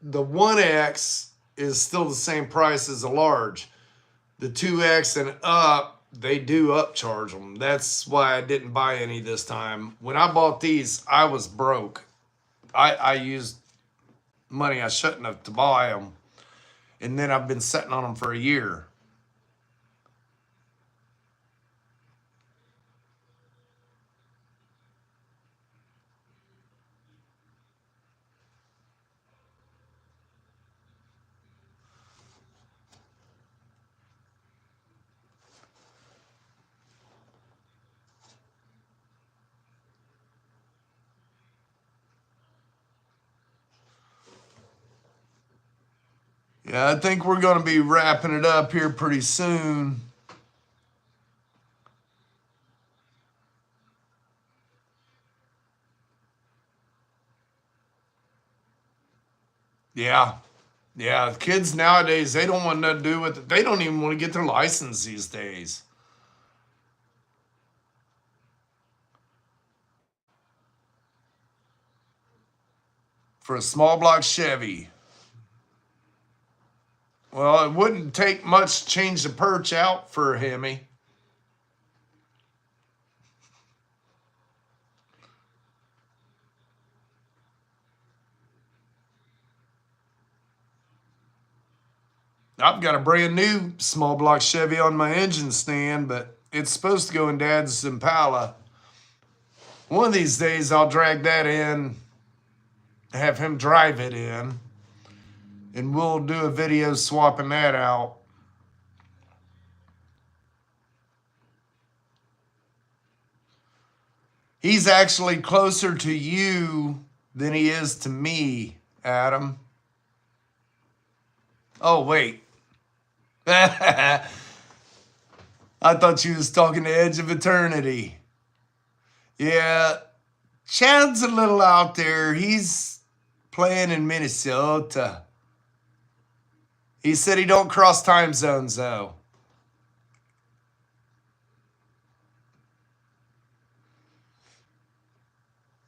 the 1X is still the same price as a large. The 2X and up, they do upcharge them. That's why I didn't buy any this time. When I bought these, I was broke. I used money I shouldn't have to buy them. And then I've been sitting on them for a year. Yeah, I think we're going to be wrapping it up here pretty soon. Yeah. Yeah, kids nowadays, they don't want nothing to do with it. They don't even want to get their license these days. For a small block Chevy. Well, it wouldn't take much to change the perch out for a Hemi. I've got a brand new small block Chevy on my engine stand, but it's supposed to go in Dad's Impala. One of these days, I'll drag that in, have him drive it in, and we'll do a video swapping that out. He's actually closer to you than he is to me, Adam. Oh, wait. I thought you was talking to Edge of Eternity. Yeah, Chad's a little out there. He's playing in Minnesota. He said he don't cross time zones, though.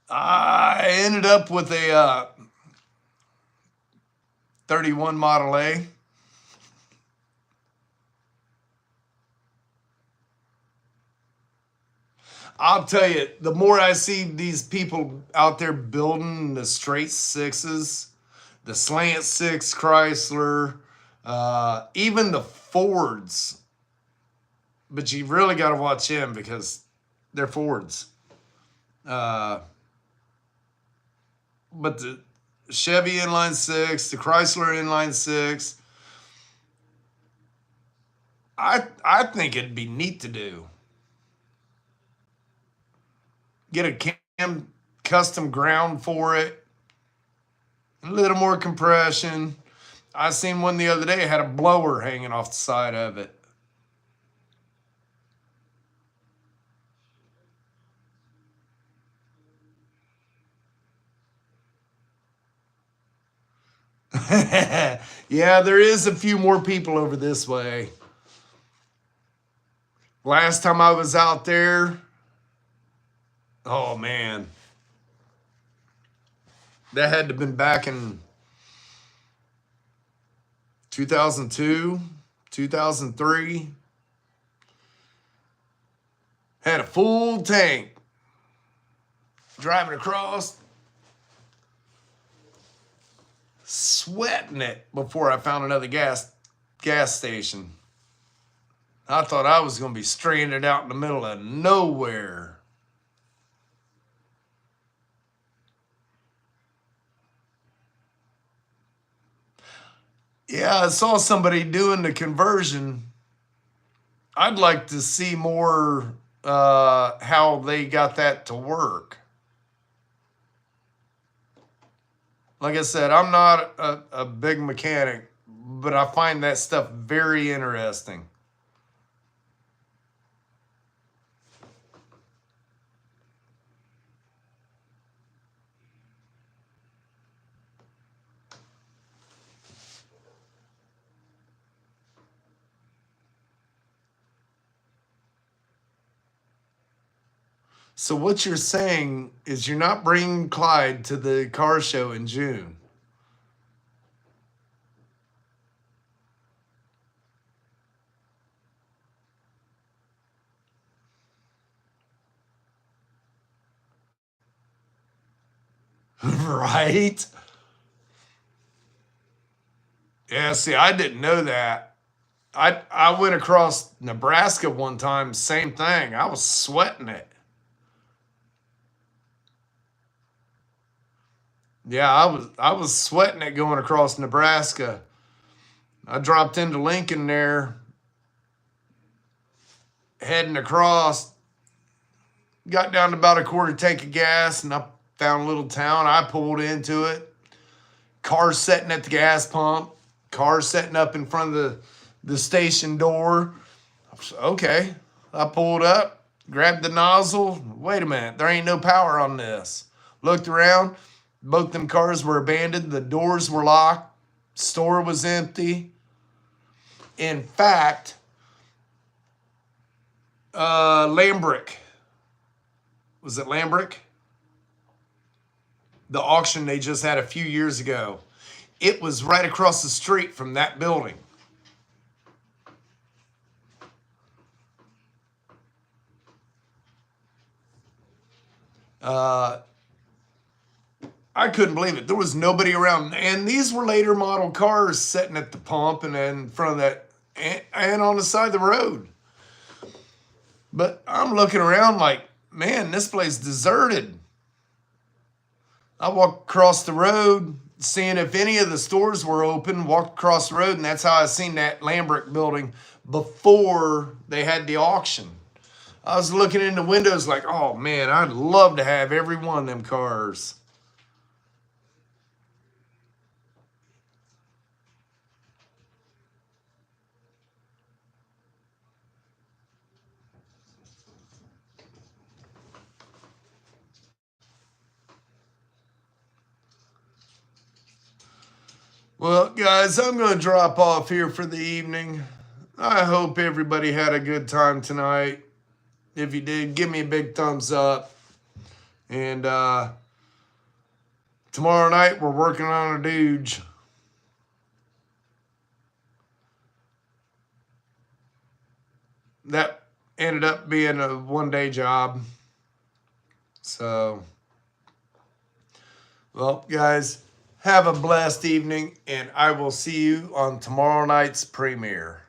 I ended up with a 31 Model A. I'll tell you, the more I see these people out there building the straight sixes, the slant six Chrysler, even the Fords, but you really got to watch them because they're Fords. But the Chevy inline six, the Chrysler inline six, I think it'd be neat to do. Get a cam custom ground for it, a little more compression. I seen one the other day, had a blower hanging off the side of it. Yeah, there is a few more people over this way. Last time I was out there, oh man, that had to have been back in 2002, 2003. Had a full tank. Driving across, sweating it before I found another gas station. I thought I was going to be stranded out in the middle of nowhere. Yeah, I saw somebody doing the conversion. I'd like to see more how they got that to work. Like I said, I'm not a big mechanic, but I find that stuff very interesting. So what you're saying is you're not bringing Clyde to the car show in June. Right? Yeah, see, I didn't know that. I went across Nebraska one time, same thing. I was sweating it. Yeah, I was sweating it going across Nebraska. I dropped into Lincoln there, heading across, got down to about a quarter tank of gas, and I found a little town. I pulled into it. Car sitting at the gas pump. car setting up in front of the station door. Okay, I pulled up, grabbed the nozzle. Wait a minute, there ain't no power on this. Looked around, both them cars were abandoned. The doors were locked. Store was empty. In fact, Lambrick, was it Lambrick? The auction they just had a few years ago. It was right across the street from that building. I couldn't believe it. There was nobody around. And these were later model cars sitting at the pump and in front of that and on the side of the road. But I'm looking around like, man, this place deserted. I walked across the road, seeing if any of the stores were open, walked across the road, and that's how I seen that Lambrick building before they had the auction. I was looking in the windows like, oh man, I'd love to have every one of them cars. Well, guys, I'm going to drop off here for the evening. I hope everybody had a good time tonight. If you did, give me a big thumbs up. And tomorrow night, we're working on a Dodge. That ended up being a one-day job. So, well, guys, have a blessed evening, and I will see you on tomorrow night's premiere.